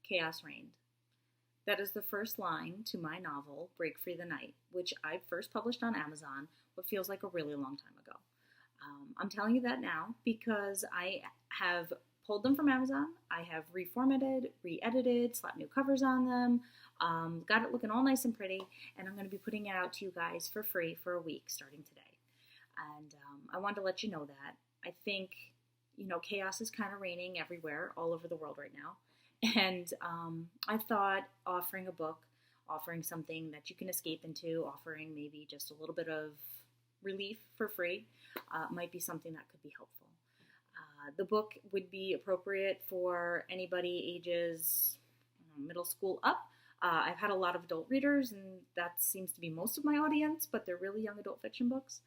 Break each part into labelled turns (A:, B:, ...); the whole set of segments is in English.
A: Chaos reigned. That is the first line to my novel, Break Free the Night, which I first published on Amazon what feels like a really long time ago. I'm telling you that now because I have pulled them from Amazon. I have reformatted, re-edited, slapped new covers on them, got it looking all nice and pretty, and I'm going to be putting it out to you guys for free for a week starting today. And I wanted to let you know that. I think, chaos is kind of reigning everywhere, all over the world right now. And I thought offering a book, offering something that you can escape into, offering maybe just a little bit of relief for free might be something that could be helpful. The book would be appropriate for anybody ages middle school up. I've had a lot of adult readers, and that seems to be most of my audience, but they're really young adult fiction books.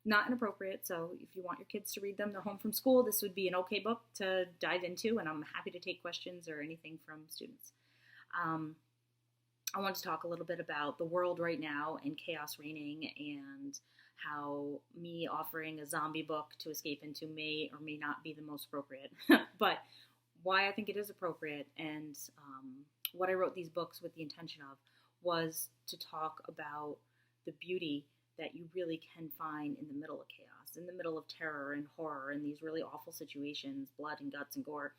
A: Not inappropriate, so if you want your kids to read them, they're home from school, this would be an okay book to dive into, and I'm happy to take questions or anything from students. I want to talk a little bit about the world right now and chaos reigning, and how me offering a zombie book to escape into may or may not be the most appropriate, but why I think it is appropriate, and what I wrote these books with the intention of was to talk about the beauty that you really can find in the middle of chaos, in the middle of terror and horror and these really awful situations, blood and guts and gore,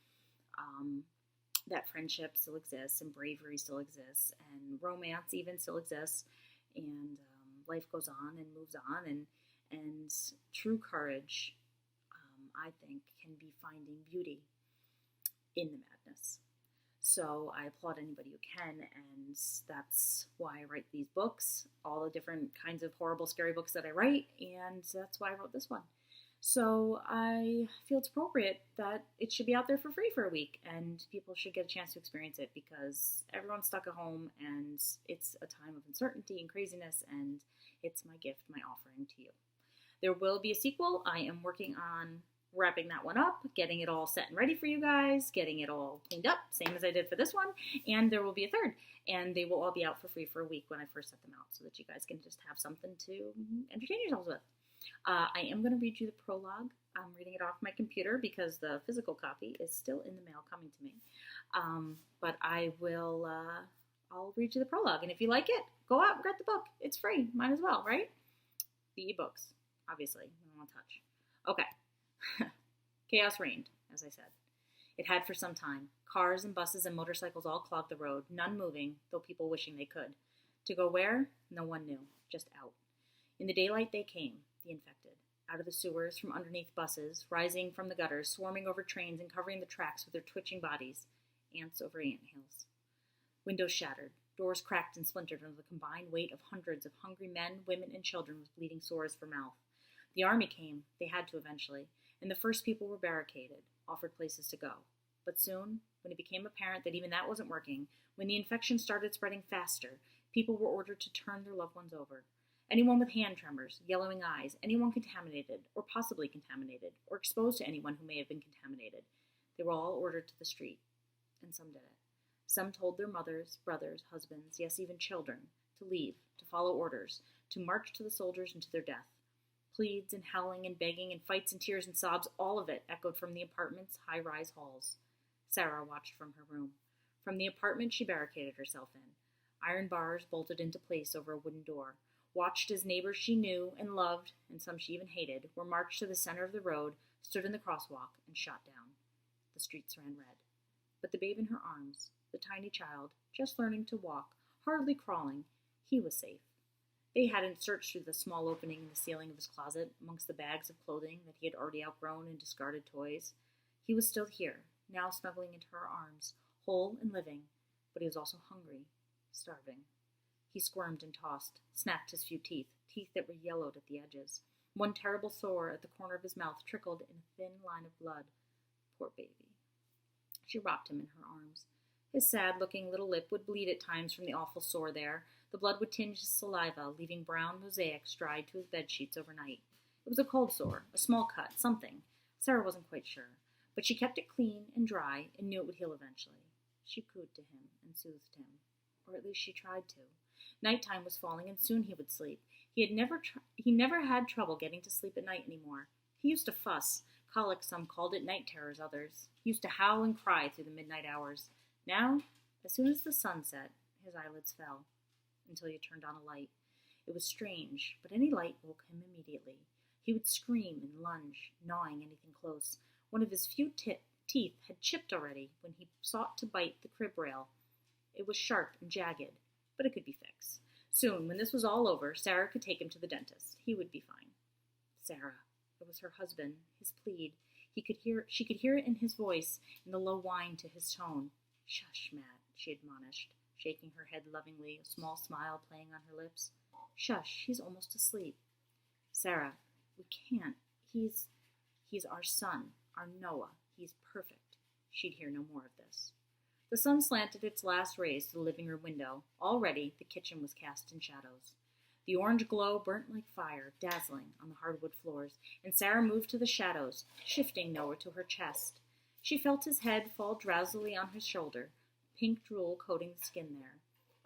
A: that friendship still exists and bravery still exists and romance even still exists, and life goes on and moves on, and true courage, I think, can be finding beauty in the madness. So I applaud anybody who can, and that's why I write these books, all the different kinds of horrible, scary books that I write, and that's why I wrote this one. So I feel it's appropriate that it should be out there for free for a week, and people should get a chance to experience it because everyone's stuck at home, and it's a time of uncertainty and craziness, and it's my gift, my offering to you. There will be a sequel. I am working on wrapping that one up, getting it all set and ready for you guys, getting it all cleaned up, same as I did for this one, and there will be a third, and they will all be out for free for a week when I first set them out, so that you guys can just have something to entertain yourselves with. I am going to read you the prologue. I'm reading it off my computer because the physical copy is still in the mail coming to me, but I'll read you the prologue, and if you like it, go out and get the book. It's free, might as well, right? The ebooks, obviously, I don't want to touch. Okay. Chaos reigned, as I said. It had for some time. Cars and buses and motorcycles all clogged the road, none moving, though people wishing they could. To go where? No one knew. Just out. In the daylight they came, the infected, out of the sewers, from underneath buses, rising from the gutters, swarming over trains and covering the tracks with their twitching bodies. Ants over anthills. Windows shattered. Doors cracked and splintered under the combined weight of hundreds of hungry men, women, and children with bleeding sores for mouth. The army came. They had to eventually. And the first people were barricaded, offered places to go. But soon, when it became apparent that even that wasn't working, when the infection started spreading faster, people were ordered to turn their loved ones over. Anyone with hand tremors, yellowing eyes, anyone contaminated, or possibly contaminated, or exposed to anyone who may have been contaminated, they were all ordered to the street. And some did it. Some told their mothers, brothers, husbands, yes, even children, to leave, to follow orders, to march to the soldiers and to their death. Pleads and howling and begging and fights and tears and sobs, all of it echoed from the apartment's high-rise halls. Sarah watched from her room. From the apartment she barricaded herself in. Iron bars bolted into place over a wooden door. Watched as neighbors she knew and loved, and some she even hated, were marched to the center of the road, stood in the crosswalk, and shot down. The streets ran red. But the babe in her arms, the tiny child, just learning to walk, hardly crawling, he was safe. They hadn't searched through the small opening in the ceiling of his closet amongst the bags of clothing that he had already outgrown and discarded toys. He was still here, now snuggling into her arms, whole and living, but he was also hungry, starving. He squirmed and tossed, snapped his few teeth, teeth that were yellowed at the edges. One terrible sore at the corner of his mouth trickled in a thin line of blood. Poor baby. She rocked him in her arms. His sad-looking little lip would bleed at times from the awful sore there. The blood would tinge his saliva, leaving brown mosaics dried to his bedsheets overnight. It was a cold sore, a small cut, something. Sarah wasn't quite sure, but she kept it clean and dry and knew it would heal eventually. She cooed to him and soothed him, or at least she tried to. Nighttime was falling, and soon he would sleep. He never had trouble getting to sleep at night anymore. He used to fuss. Colic, some called it, night terrors others. He used to howl and cry through the midnight hours. Now, as soon as the sun set, his eyelids fell, until you turned on a light. It was strange, but any light woke him immediately. He would scream and lunge, gnawing anything close. One of his few teeth had chipped already when he sought to bite the crib rail. It was sharp and jagged, but it could be fixed. Soon, when this was all over, Sarah could take him to the dentist. He would be fine. Sarah. It was her husband, his plead. She could hear it in his voice, in the low whine to his tone. Shush, Matt, she admonished, shaking her head lovingly, a small smile playing on her lips. Shush, he's almost asleep. Sarah, we can't. He's our son, our Noah. He's perfect. She'd hear no more of this. The sun slanted its last rays to the living room window. Already, the kitchen was cast in shadows. The orange glow burnt like fire, dazzling on the hardwood floors, and Sarah moved to the shadows, shifting Noah to her chest. She felt his head fall drowsily on his shoulder, pink drool coating the skin there.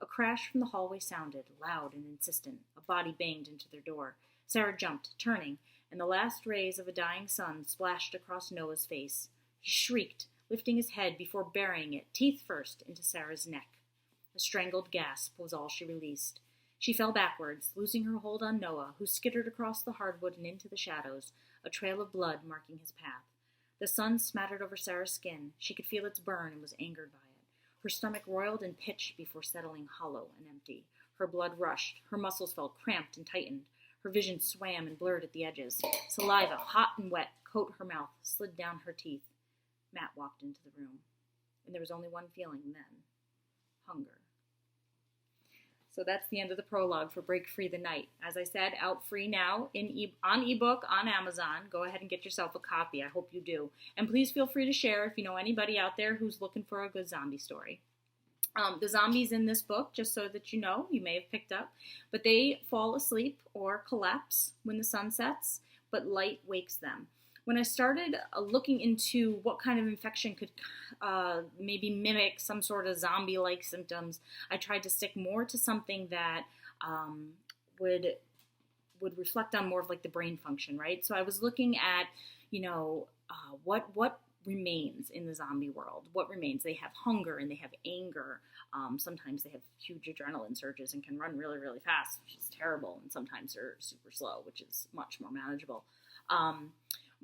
A: A crash from the hallway sounded, loud and insistent. A body banged into their door. Sarah jumped, turning, and the last rays of a dying sun splashed across Noah's face. He shrieked, lifting his head before burying it, teeth first, into Sarah's neck. A strangled gasp was all she released. She fell backwards, losing her hold on Noah, who skittered across the hardwood and into the shadows, a trail of blood marking his path. The sun smattered over Sarah's skin. She could feel its burn and was angered by it. Her stomach roiled and pitched before settling hollow and empty. Her blood rushed. Her muscles felt cramped and tightened. Her vision swam and blurred at the edges. Saliva, hot and wet, coated her mouth, slid down her teeth. Matt walked into the room, and there was only one feeling then: hunger. So that's the end of the prologue for Break Free the Night. As I said, out free now on ebook on Amazon. Go ahead and get yourself a copy. I hope you do. And please feel free to share if you know anybody out there who's looking for a good zombie story. The zombies in this book, just so that you know, you may have picked up, but they fall asleep or collapse when the sun sets, but light wakes them. When I started looking into what kind of infection could maybe mimic some sort of zombie-like symptoms, I tried to stick more to something that would reflect on more of like the brain function, right? So I was looking at, what remains in the zombie world. What remains? They have hunger and they have anger. Sometimes they have huge adrenaline surges and can run really, really fast, which is terrible. And sometimes they're super slow, which is much more manageable.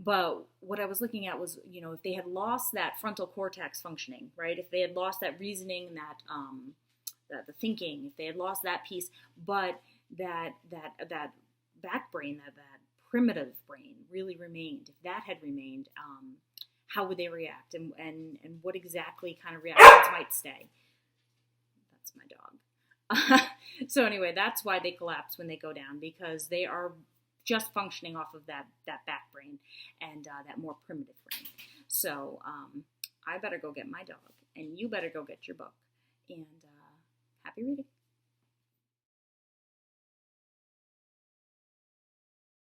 A: But what I was looking at was, if they had lost that frontal cortex functioning, right? If they had lost that reasoning, that the thinking, if they had lost that piece, but that back brain, that primitive brain really remained. If that had remained, how would they react, and what exactly kind of reactions might stay? That's my dog. So anyway, that's why they collapse when they go down, because they are just functioning off of that back brain and that more primitive brain. So I better go get my dog, and you better go get your book. And happy reading.